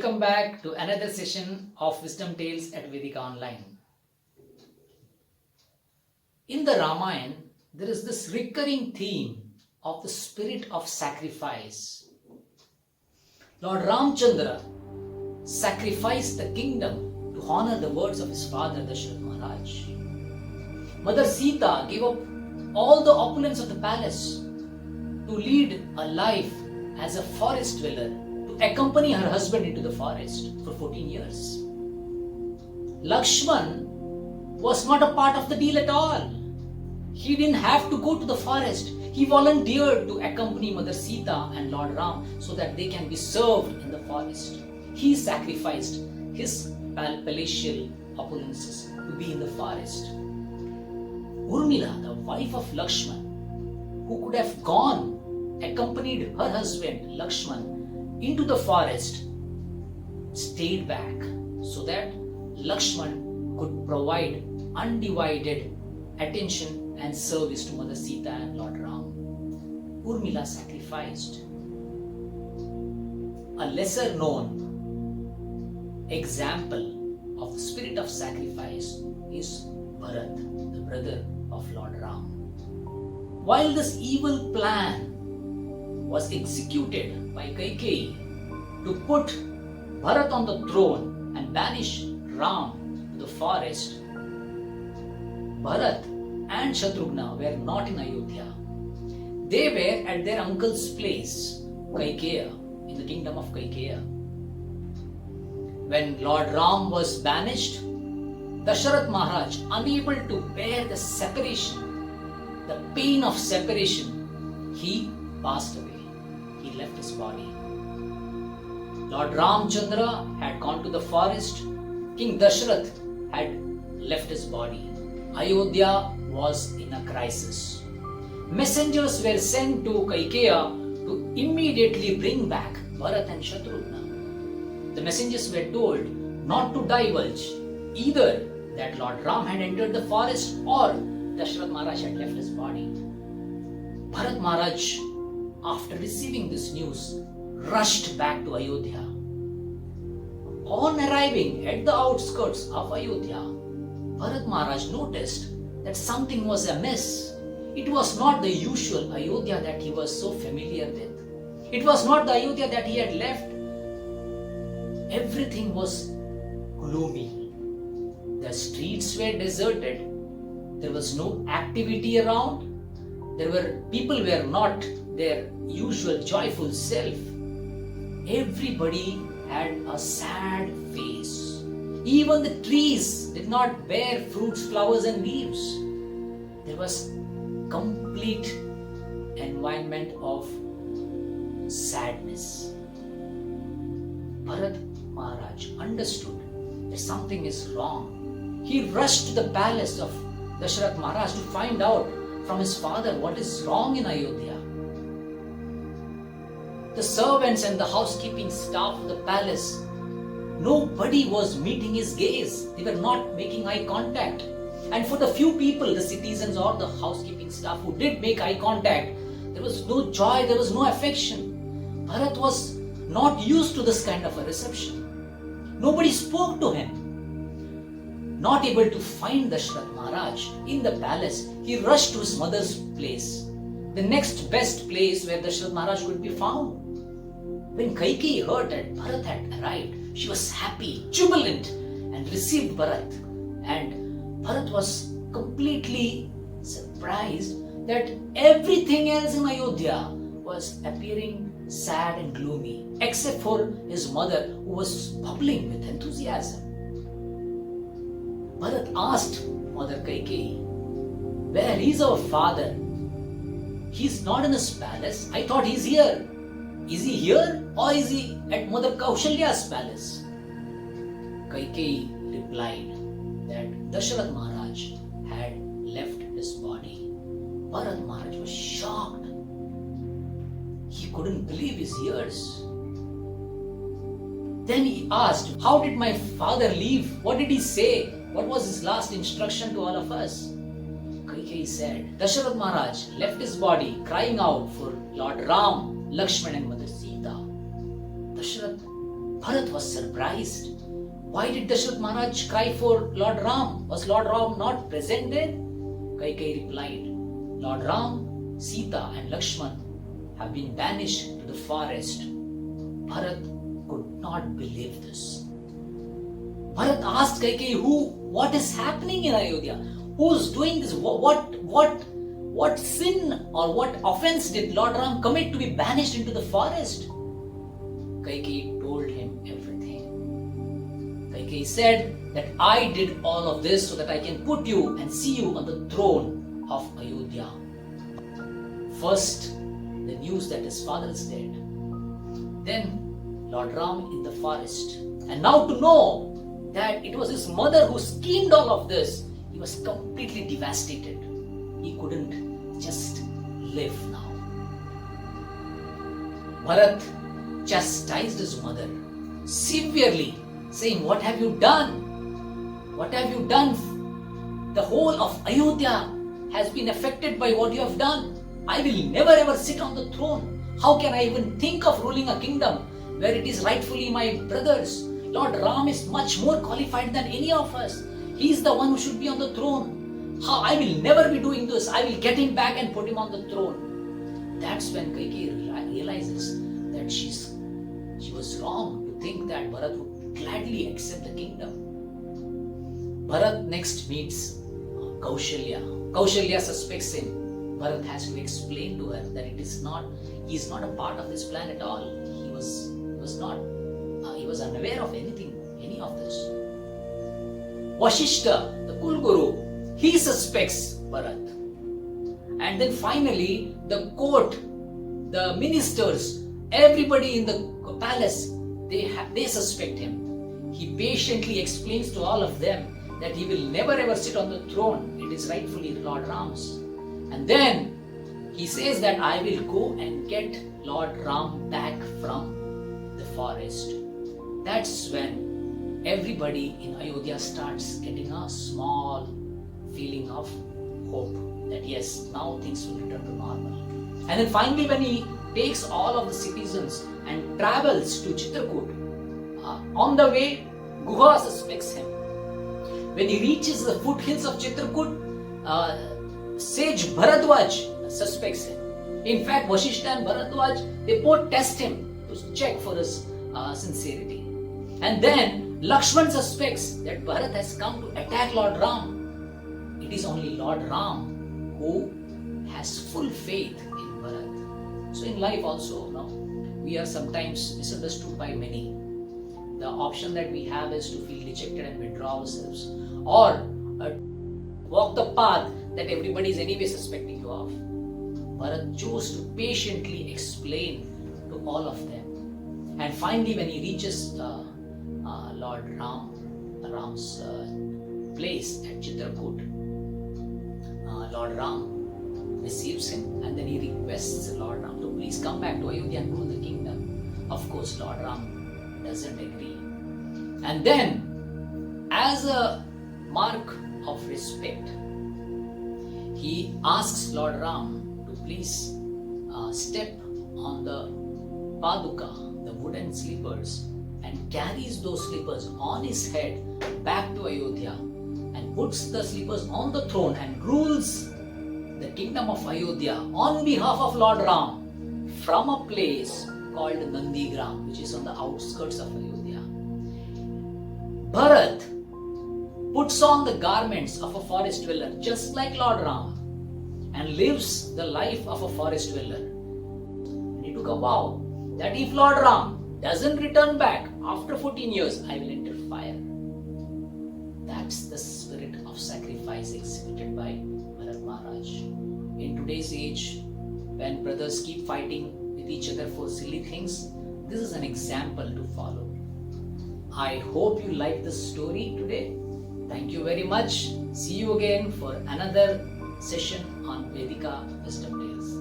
Welcome back to another session of Wisdom Tales at Vedica Online. In the Ramayana, there is this recurring theme of the spirit of sacrifice. Lord Ramchandra sacrificed the kingdom to honor the words of his father Dasharath Maharaj. Mother Sita gave up all the opulence of the palace to lead a life as a forest dweller, to accompany her husband into the forest for 14 years. Lakshman was not a part of the deal at all. He didn't have to go to the forest. He volunteered to accompany Mother Sita and Lord Ram so that they can be served in the forest. He sacrificed his palatial opulences to be in the forest. Urmila, the wife of Lakshman, who could have gone, accompanied her husband Lakshman into the forest, stayed back so that Lakshman could provide undivided attention and service to Mother Sita and Lord Ram. Urmila sacrificed. A lesser known example of the spirit of sacrifice is Bharat, the brother of Lord Ram. While this evil plan was executed by Kaikeyi to put Bharat on the throne and banish Ram to the forest, Bharat and Shatrughna were not in Ayodhya. They were at their uncle's place, Kaikeya, in the kingdom of Kaikeya. When Lord Ram was banished, Dasharath Maharaj, unable to bear the separation, the pain of separation, he passed away. He left his body. Lord Ramchandra had gone to the forest. King Dasharath had left his body. Ayodhya was in a crisis. Messengers were sent to Kaikeya to immediately bring back Bharat and Shatrughna. The messengers were told not to divulge either that Lord Ram had entered the forest or Dasharath Maharaj had left his body. Bharat Maharaj, after receiving this news, rushed back to Ayodhya. On arriving at the outskirts of Ayodhya, Bharat Maharaj noticed that something was amiss. It was not the usual Ayodhya that he was so familiar with. It was not the Ayodhya that he had left. Everything was gloomy. The streets were deserted. There was no activity around. People were not their usual joyful self. Everybody had a sad face. Even the trees did not bear fruits, flowers and leaves. There was complete environment of sadness. Bharat Maharaj understood that something is wrong. He rushed to the palace of Dasharath Maharaj to find out from his father what is wrong in Ayodhya. The servants and the housekeeping staff of the palace, nobody was meeting his gaze. They were not making eye contact. And for the few people, the citizens or the housekeeping staff who did make eye contact, there was no joy, there was no affection. Bharat was not used to this kind of a reception. Nobody spoke to him. Not able to find Dasharath Maharaj in the palace, he rushed to his mother's place, the next best place where Dasharath Maharaj could be found. When Kaikeyi heard that Bharat had arrived, she was happy, jubilant, and received Bharat. And Bharat was completely surprised that everything else in Ayodhya was appearing sad and gloomy, except for his mother, who was bubbling with enthusiasm. Bharat asked Mother Kaikeyi, "Where is our father? He's not in his palace. I thought he's here. Is he here or is he at Mother Kaushalya's palace?" Kaikeyi replied that Dasharath Maharaj had left his body. Bharat Maharaj was shocked. He couldn't believe his ears. Then he asked, "How did my father leave? What did he say? What was his last instruction to all of us?" Kaikeyi said, "Dasharath Maharaj left his body crying out for Lord Ram, Lakshman and Mother Sita." Dasharath Bharat was surprised. Why did Dashrath Maharaj cry for Lord Ram? Was Lord Ram not present there? Kaikeyi replied, Lord Ram, Sita and Lakshman have been banished to the forest. Bharat could not believe this. Bharat asked Kaikeyi, what is happening in Ayodhya? Who's doing this? What sin or what offense did Lord Ram commit to be banished into the forest? Kaikeyi told him everything. Kaikeyi said that I did all of this so that I can put you and see you on the throne of Ayodhya. First, the news that his father is dead. Then, Lord Ram in the forest. And now to know that it was his mother who schemed all of this, he was completely devastated. He couldn't just live now. Bharat chastised his mother severely, saying, what have you done? What have you done? The whole of Ayodhya has been affected by what you have done. I will never ever sit on the throne. How can I even think of ruling a kingdom where it is rightfully my brother's? Lord Ram is much more qualified than any of us. He is the one who should be on the throne. How? I will never be doing this. I will get him back and put him on the throne. That's when Kaikeyi realizes that she was wrong to think that Bharat would gladly accept the kingdom. Bharat next meets Kaushalya. Kaushalya suspects him. Bharat has to explain to her that he is not a part of this plan at all. He was unaware of any of this. Vashishta, the Kulguru, he suspects Bharat. And then finally, the court, the ministers, everybody in the palace, they suspect him. He patiently explains to all of them that he will never ever sit on the throne. It is rightfully Lord Ram's. And then he says that I will go and get Lord Ram back from the forest. That's when everybody in Ayodhya starts getting a small feeling of hope that yes, now things will return to normal. And then finally when he takes all of the citizens and travels to Chitrakoot, on the way Guha suspects him. When he reaches the foothills of Chitrakoot, sage Bharadwaj suspects him. In fact, Vashishta and Bharadwaj, they both test him to check for his sincerity. And then Lakshman suspects that Bharat has come to attack Lord Ram. It is only Lord Ram who has full faith in Bharat. So in life also, we are sometimes misunderstood by many. The option that we have is to feel dejected and withdraw ourselves, or walk the path that everybody is anyway suspecting you of. Bharat chose to patiently explain to all of them. And finally when he reaches Lord Ram's place at Chitrakoot, Lord Ram receives him and then he requests Lord Ram to please come back to Ayodhya and rule the kingdom. Of course, Lord Ram doesn't agree. And then, as a mark of respect, he asks Lord Ram to please step on the paduka, the wooden slippers, and carries those slippers on his head back to Ayodhya and puts the slippers on the throne and rules the kingdom of Ayodhya on behalf of Lord Ram from a place called Nandigram, which is on the outskirts of Ayodhya. Bharat puts on the garments of a forest dweller just like Lord Ram and lives the life of a forest dweller. And he took a vow that if Lord Ram doesn't return back after 14 years, I will enter fire. That's the spirit of sacrifice exhibited by Bharat Maharaj. In today's age, when brothers keep fighting with each other for silly things, this is an example to follow. I hope you liked this story today. Thank you very much. See you again for another session on Vedica Wisdom Tales.